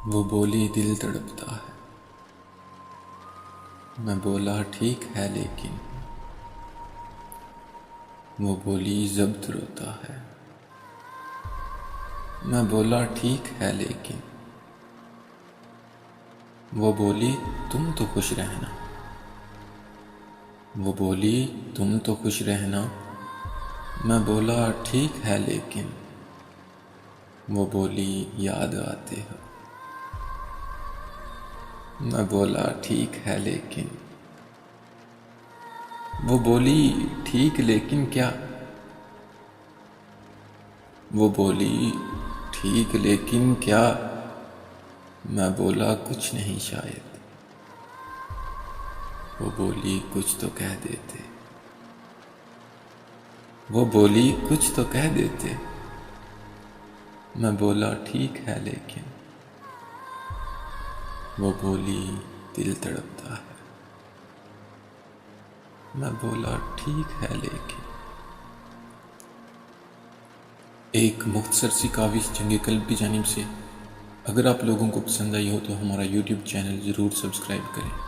وہ بولی دل تڑپتا ہے، میں بولا ٹھیک ہے لیکن وہ بولی ضبط روتا ہے، میں بولا ٹھیک ہے لیکن وہ بولی تم تو خوش رہنا، وہ بولی تم تو خوش رہنا، میں بولا ٹھیک ہے لیکن وہ بولی یاد آتے ہو، میں بولا ٹھیک ہے لیکن وہ بولی ٹھیک لیکن کیا، وہ بولی ٹھیک لیکن کیا، میں بولا کچھ نہیں شاید، وہ بولی کچھ تو کہہ دیتے، وہ بولی کچھ تو کہہ دیتے، میں بولا ٹھیک ہے لیکن وہ بولی دل تڑپتا ہے، میں بولا ٹھیک ہے لیکن ایک مختصر سی کاوش جنگ قلب کی جانب سے۔ اگر آپ لوگوں کو پسند آئی ہو تو ہمارا یوٹیوب چینل ضرور سبسکرائب کریں۔